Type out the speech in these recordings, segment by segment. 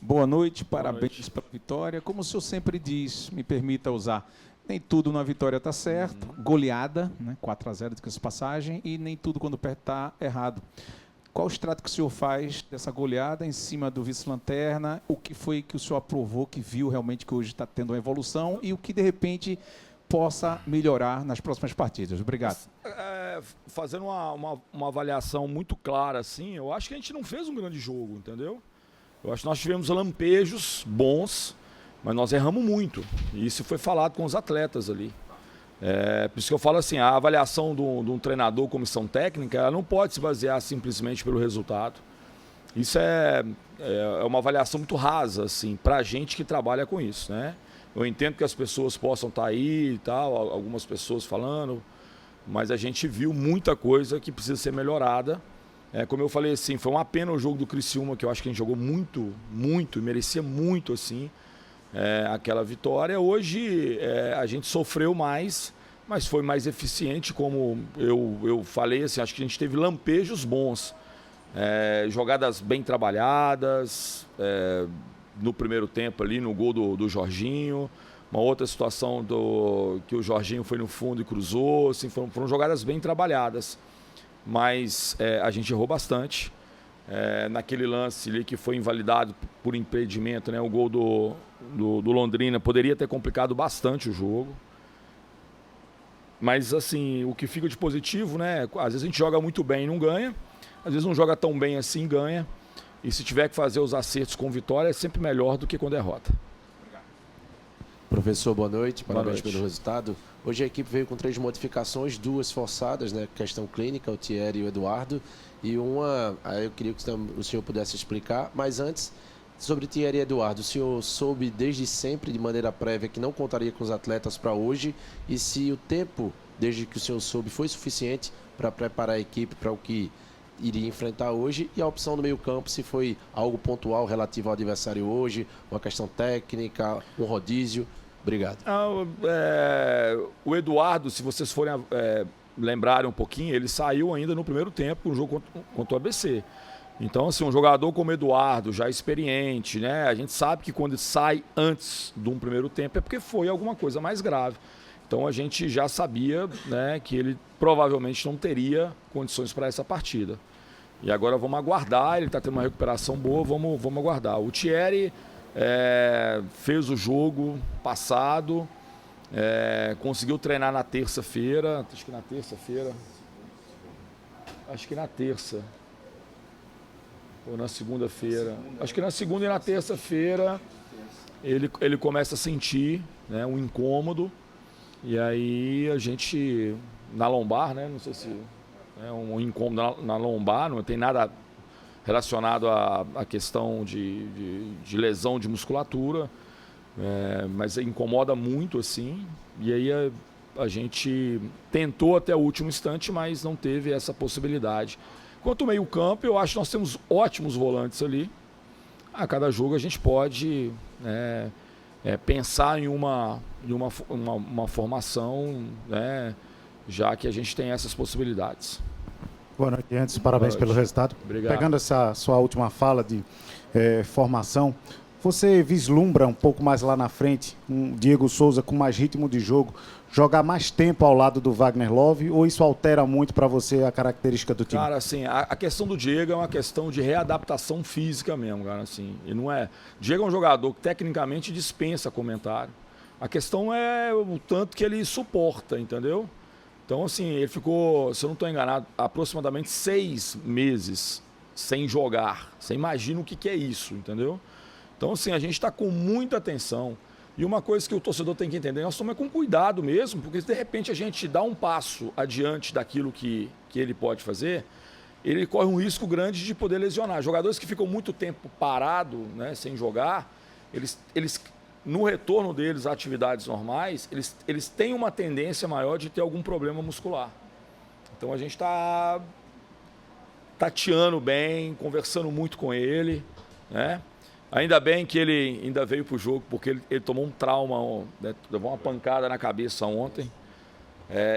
Boa noite, Boa parabéns noite. pela vitória. Como o senhor sempre diz, me permita usar, nem tudo na vitória está certo, goleada, né, 4-0 de passagem, e nem tudo quando perto está errado. Qual o extrato que o senhor faz dessa goleada em cima do vice-lanterna? O que foi que o senhor aprovou, que viu realmente que hoje está tendo uma evolução e o que, de repente, possa melhorar nas próximas partidas? Obrigado. Fazendo uma avaliação muito clara, assim, eu acho que a gente não fez um grande jogo, entendeu? Eu acho que nós tivemos lampejos bons, mas nós erramos muito. E isso foi falado com os atletas ali. Por isso que eu falo assim, a avaliação de um treinador, comissão técnica, ela não pode se basear simplesmente pelo resultado. Isso é uma avaliação muito rasa, assim, para a gente que trabalha com isso, né? Eu entendo que as pessoas possam estar aí e tal, algumas pessoas falando, mas a gente viu muita coisa que precisa ser melhorada. Como eu falei, assim, foi uma pena o jogo do Criciúma, que eu acho que a gente jogou muito, muito, e merecia muito, assim, aquela vitória. Hoje a gente sofreu mais, mas foi mais eficiente, como eu falei, assim, acho que a gente teve lampejos bons. Jogadas bem trabalhadas, no primeiro tempo ali, no gol do Jorginho. Uma outra situação que o Jorginho foi no fundo e cruzou. Assim, foram jogadas bem trabalhadas. Mas a gente errou bastante. Naquele lance ali que foi invalidado por impedimento, né, o gol do Londrina poderia ter complicado bastante o jogo. Mas assim, o que fica de positivo, né? Às vezes a gente joga muito bem e não ganha. Às vezes não joga tão bem assim, ganha. E se tiver que fazer os acertos com vitória, é sempre melhor do que com derrota. Professor, boa noite. Boa Parabéns noite. pelo resultado. Hoje a equipe veio com 3 modificações, 2 forçadas, né? Questão clínica, o Thierry e o Eduardo. E uma, aí eu queria que o senhor pudesse explicar. Mas antes, sobre Thierry e Eduardo, o senhor soube desde sempre, de maneira prévia, que não contaria com os atletas para hoje? E se o tempo, desde que o senhor soube, foi suficiente para preparar a equipe para o que iria enfrentar hoje, e a opção do meio-campo, se foi algo pontual relativo ao adversário hoje, uma questão técnica, um rodízio. Obrigado. O Eduardo, se vocês forem lembrarem um pouquinho, ele saiu ainda no primeiro tempo no jogo contra o ABC. Então, assim, um jogador como o Eduardo, já experiente, né? A gente sabe que quando sai antes de um primeiro tempo é porque foi alguma coisa mais grave. Então a gente já sabia, né, que ele provavelmente não teria condições para essa partida. E agora vamos aguardar, ele está tendo uma recuperação boa, vamos aguardar. O Thierry fez o jogo passado, conseguiu treinar na terça-feira, acho que na terça, ou na segunda-feira. Acho que na segunda e na terça-feira ele começa a sentir, né, um incômodo, e aí a gente, na lombar, né, não sei se é um incômodo na lombar, não tem nada relacionado à questão de lesão de musculatura, mas incomoda muito, assim, e aí a gente tentou até o último instante, mas não teve essa possibilidade. Quanto ao meio-campo, eu acho que nós temos ótimos volantes ali. A cada jogo a gente pode pensar em uma formação, né, já que a gente tem essas possibilidades. Boa noite, antes, parabéns pelo resultado. Obrigado. Pegando essa sua última fala de formação, você vislumbra um pouco mais lá na frente um Diego Souza com mais ritmo de jogo, jogar mais tempo ao lado do Wagner Love, ou isso altera muito para você a característica do time? Cara, assim, a questão do Diego é uma questão de readaptação física mesmo, cara, assim. E não é... Diego é um jogador que tecnicamente dispensa comentário. A questão é o tanto que ele suporta, entendeu? Então, assim, ele ficou, se eu não estou enganado, aproximadamente 6 meses sem jogar. Você imagina o que é isso, entendeu? Então, assim, a gente está com muita atenção. E uma coisa que o torcedor tem que entender, nós estamos com cuidado mesmo, porque se de repente a gente dá um passo adiante daquilo que ele pode fazer, ele corre um risco grande de poder lesionar. Jogadores que ficam muito tempo parado, né, sem jogar, eles no retorno deles a atividades normais, eles têm uma tendência maior de ter algum problema muscular. Então a gente está tateando bem, conversando muito com ele, né? Ainda bem que ele ainda veio para o jogo, porque ele tomou um trauma, né? Levou uma pancada na cabeça ontem.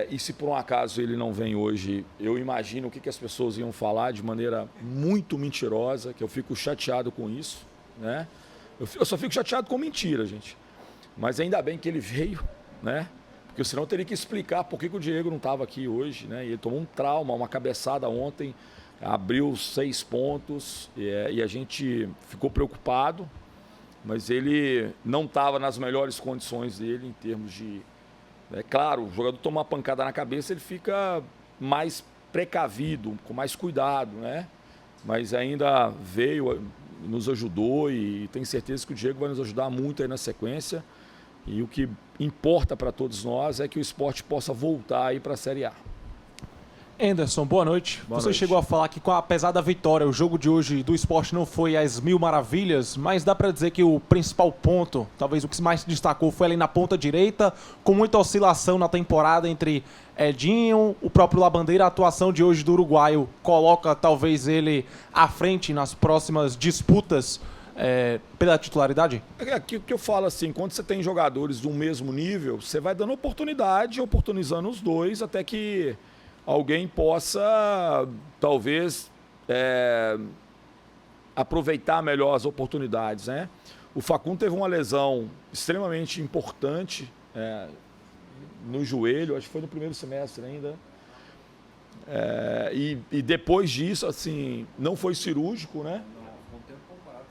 E se por um acaso ele não vem hoje, eu imagino o que as pessoas iam falar de maneira muito mentirosa, que eu fico chateado com isso, né? Eu só fico chateado com mentira, gente. Mas ainda bem que ele veio, né? Porque senão eu teria que explicar por que o Diego não estava aqui hoje, né? E ele tomou um trauma, uma cabeçada ontem, abriu 6 pontos e a gente ficou preocupado, mas ele não estava nas melhores condições dele em termos de... É claro, o jogador toma uma pancada na cabeça, ele fica mais precavido, com mais cuidado, né? Mas ainda veio, nos ajudou e tenho certeza que o Diego vai nos ajudar muito aí na sequência. E o que importa para todos nós é que o esporte possa voltar aí para a Série A. Anderson, boa noite. Boa Você noite. chegou a falar que, apesar da vitória, o jogo de hoje do esporte não foi às mil maravilhas, mas dá para dizer que o principal ponto, talvez o que mais se destacou, foi ali na ponta direita, com muita oscilação na temporada entre Edinho, o próprio Labandeira. A atuação de hoje do uruguaio coloca talvez ele à frente nas próximas disputas pela titularidade? É aquilo que eu falo assim, quando você tem jogadores do mesmo nível, você vai dando oportunidade, oportunizando os dois, até que alguém possa, talvez, aproveitar melhor as oportunidades, né? O Facundo teve uma lesão extremamente importante no joelho, acho que foi no primeiro semestre ainda. E depois disso, assim, não foi cirúrgico, né?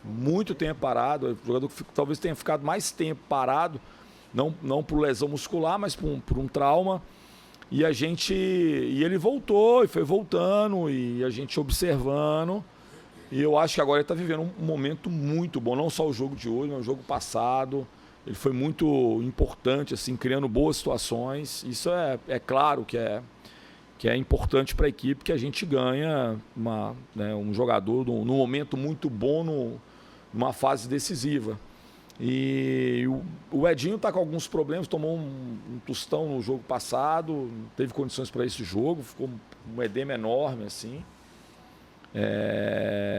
Muito tempo parado. O jogador que talvez tenha ficado mais tempo parado, não por lesão muscular, mas por um trauma. E ele voltou, e foi voltando, e a gente observando. E eu acho que agora ele está vivendo um momento muito bom, não só o jogo de hoje, mas o jogo passado. Ele foi muito importante, assim, criando boas situações. Isso é claro que é importante para a equipe, que a gente ganha um jogador num momento muito bom, numa fase decisiva. E o Edinho está com alguns problemas, tomou um tostão no jogo passado, não teve condições para esse jogo, ficou um edema enorme, assim.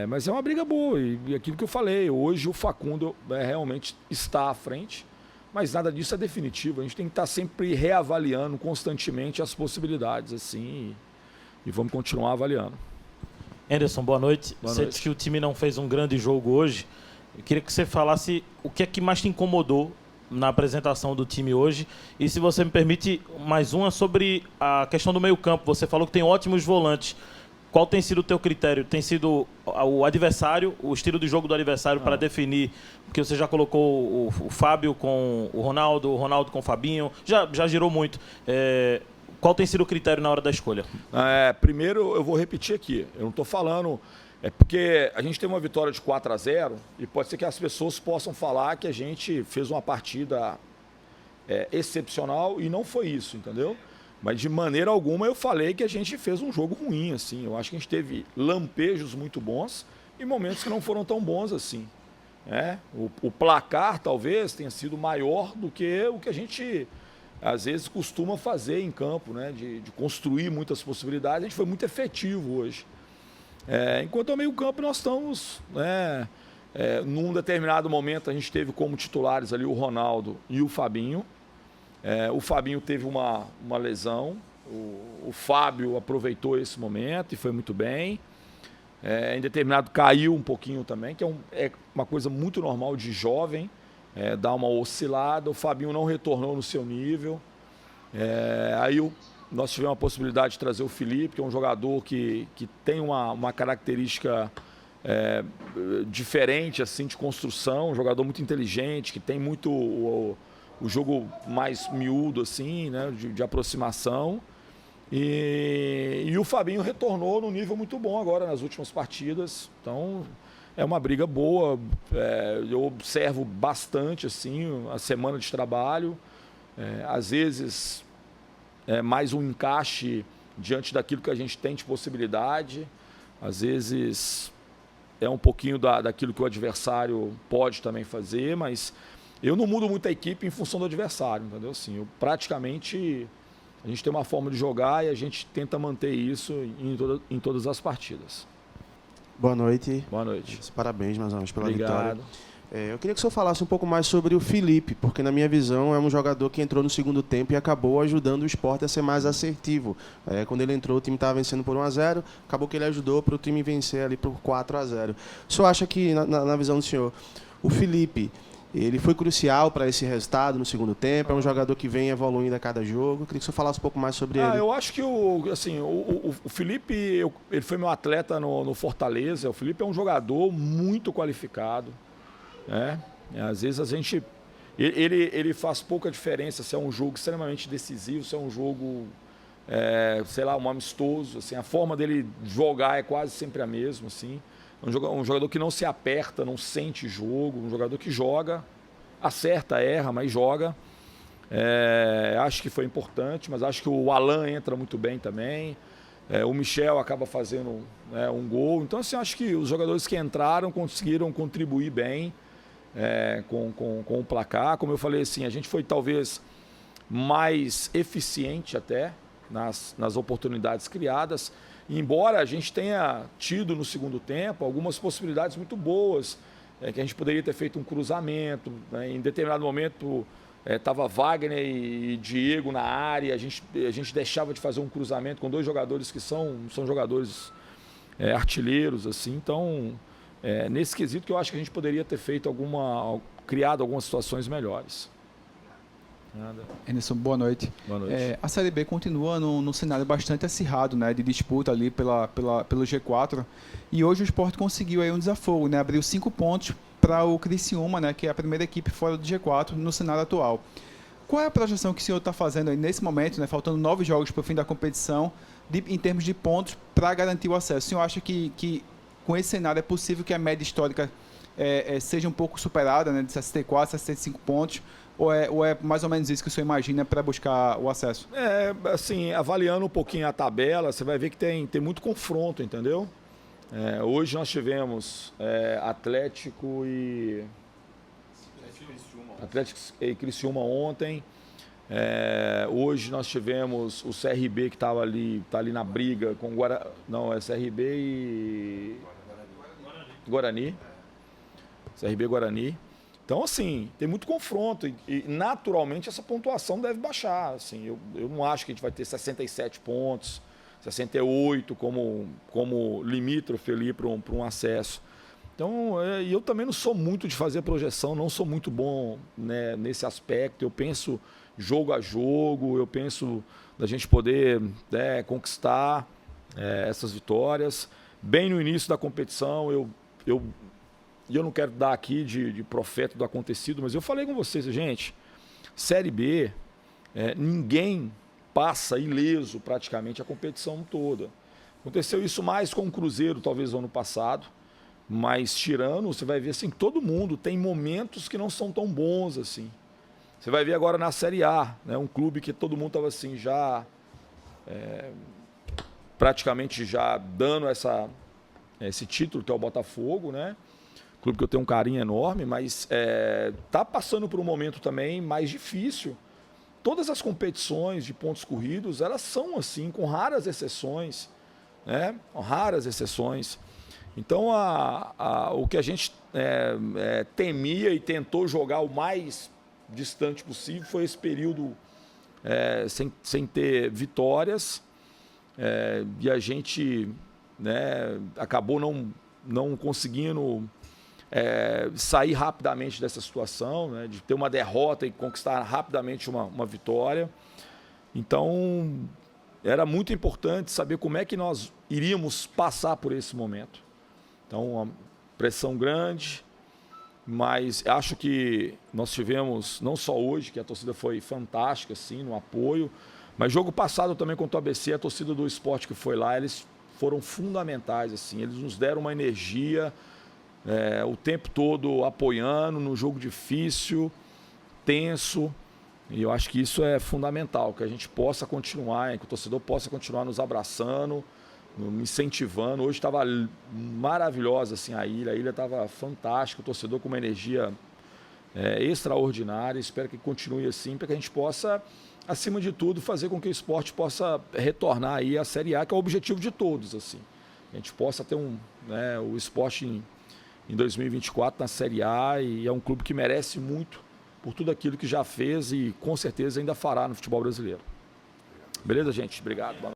Mas é uma briga boa, e aquilo que eu falei, hoje o Facundo realmente está à frente, mas nada disso é definitivo. A gente tem que estar sempre reavaliando constantemente as possibilidades, assim, e vamos continuar avaliando. Anderson, boa noite. Boa Você noite. disse que o time não fez um grande jogo hoje. Eu queria que você falasse o que é que mais te incomodou na apresentação do time hoje. E, se você me permite, mais uma sobre a questão do meio-campo. Você falou que tem ótimos volantes. Qual tem sido o teu critério? Tem sido o adversário, o estilo de jogo do adversário para definir? Porque você já colocou o Fábio com o Ronaldo com o Fabinho. Já girou muito. Qual tem sido o critério na hora da escolha? Primeiro, eu vou repetir aqui. Eu não estou falando... porque a gente teve uma vitória de 4-0 e pode ser que as pessoas possam falar que a gente fez uma partida excepcional, e não foi isso, entendeu? Mas de maneira alguma eu falei que a gente fez um jogo ruim, assim. Eu acho que a gente teve lampejos muito bons e momentos que não foram tão bons assim. O placar talvez tenha sido maior do que o que a gente às vezes costuma fazer em campo, né? De construir muitas possibilidades. A gente foi muito efetivo hoje. Enquanto ao meio-campo nós estamos, num determinado momento a gente teve como titulares ali o Ronaldo e o Fabinho. O Fabinho teve uma lesão, o Fábio aproveitou esse momento e foi muito bem. Em determinado caiu um pouquinho também, que é uma coisa muito normal de jovem, dar uma oscilada. O Fabinho não retornou no seu nível. Aí nós tivemos a possibilidade de trazer o Felipe, que é um jogador que tem uma característica diferente assim, de construção, um jogador muito inteligente, que tem muito o jogo mais miúdo, assim, né, de aproximação. E o Fabinho retornou num nível muito bom agora nas últimas partidas. Então é uma briga boa. Eu observo bastante assim, a semana de trabalho. Às vezes mais um encaixe diante daquilo que a gente tem de possibilidade. Às vezes é um pouquinho daquilo que o adversário pode também fazer, mas eu não mudo muito a equipe em função do adversário, entendeu? Assim, praticamente a gente tem uma forma de jogar e a gente tenta manter isso em todas as partidas. Boa noite. Boa noite. Parabéns mais uma vez pela Obrigado. vitória. Eu queria que o senhor falasse um pouco mais sobre o Felipe, porque na minha visão é um jogador que entrou no segundo tempo e acabou ajudando o Sport a ser mais assertivo. Quando ele entrou, o time estava vencendo por 1-0, acabou que ele ajudou para o time vencer ali por 4-0. O senhor acha que, na visão do senhor, O Felipe, ele foi crucial para esse resultado no segundo tempo, é um jogador que vem evoluindo a cada jogo. Eu queria que você falasse um pouco mais sobre ele. Eu acho que o Felipe, ele foi meu atleta no Fortaleza. O Felipe é um jogador muito qualificado, né? Às vezes a gente... Ele faz pouca diferença se é um jogo extremamente decisivo, se é um jogo, sei lá, um amistoso. Assim, a forma dele jogar é quase sempre a mesma. Assim. Um jogador que não se aperta, não sente jogo, um jogador que joga, acerta, erra, mas joga. Acho que foi importante, mas acho que o Alan entra muito bem também. O Michel acaba fazendo um gol. Então, assim, acho que os jogadores que entraram conseguiram contribuir bem com o placar. Como eu falei, assim, a gente foi talvez mais eficiente até nas oportunidades criadas. E embora a gente tenha tido no segundo tempo algumas possibilidades muito boas, que a gente poderia ter feito um cruzamento, né? Em determinado momento estava Wagner e Diego na área, a gente deixava de fazer um cruzamento com dois jogadores que são jogadores artilheiros, assim. Então, nesse quesito que eu acho que a gente poderia ter feito criado algumas situações melhores. Anderson, boa noite. Boa noite. A Série B continua num cenário bastante acirrado, né, de disputa ali pelo G4. E hoje o Sport conseguiu aí um desafogo, né, abriu 5 pontos para o Criciúma, né, que é a primeira equipe fora do G4 no cenário atual. Qual é a projeção que o senhor está fazendo aí nesse momento, né, faltando 9 jogos para o fim da competição, em termos de pontos para garantir o acesso? O senhor acha que com esse cenário é possível que a média histórica seja um pouco superada, né, de 64, 65 pontos? Ou é mais ou menos isso que o senhor imagina para buscar o acesso? Assim, avaliando um pouquinho a tabela, você vai ver que tem muito confronto, entendeu? Hoje nós tivemos Atlético e Criciúma ontem. Hoje nós tivemos o CRB que está ali na briga com o Guarani. Não, é CRB e Guarani. CRB e Guarani. Então, assim, tem muito confronto e naturalmente essa pontuação deve baixar. Assim, eu não acho que a gente vai ter 67 pontos, 68 como limítrofe ali para um acesso. Então, eu também não sou muito de fazer projeção, não sou muito bom, né, nesse aspecto. Eu penso jogo a jogo, eu penso da gente poder conquistar essas vitórias. Bem no início da competição, eu não quero dar aqui de profeta do acontecido, mas eu falei com vocês, gente, Série B, ninguém passa ileso praticamente a competição toda. Aconteceu isso mais com o Cruzeiro, talvez no ano passado, mas tirando, você vai ver assim, que todo mundo tem momentos que não são tão bons assim. Você vai ver agora na Série A, né, um clube que todo mundo estava assim, já praticamente já dando esse título, que é o Botafogo, né? Clube que eu tenho um carinho enorme, mas está passando por um momento também mais difícil. Todas as competições de pontos corridos, elas são assim, com raras exceções, né? Com raras exceções. Então, o que a gente temia e tentou jogar o mais distante possível foi esse período sem ter vitórias, e a gente, né, acabou não conseguindo sair rapidamente dessa situação, né, de ter uma derrota e conquistar rapidamente uma vitória. Então, era muito importante saber como é que nós iríamos passar por esse momento. Então, uma pressão grande, mas acho que nós tivemos, não só hoje, que a torcida foi fantástica, assim, no apoio, mas jogo passado também contra o ABC, a torcida do Sport que foi lá, eles foram fundamentais, assim, eles nos deram uma energia, o tempo todo apoiando, num jogo difícil, tenso, e eu acho que isso é fundamental, que a gente possa continuar, que o torcedor possa continuar nos abraçando, me incentivando. Hoje estava maravilhosa assim, a ilha estava fantástica, o torcedor com uma energia extraordinária. Espero que continue assim, para que a gente possa, acima de tudo, fazer com que o esporte possa retornar aí à Série A, que é o objetivo de todos. Assim. A gente possa ter o esporte em 2024 na Série A, e é um clube que merece muito por tudo aquilo que já fez e com certeza ainda fará no futebol brasileiro. Beleza, gente? Obrigado.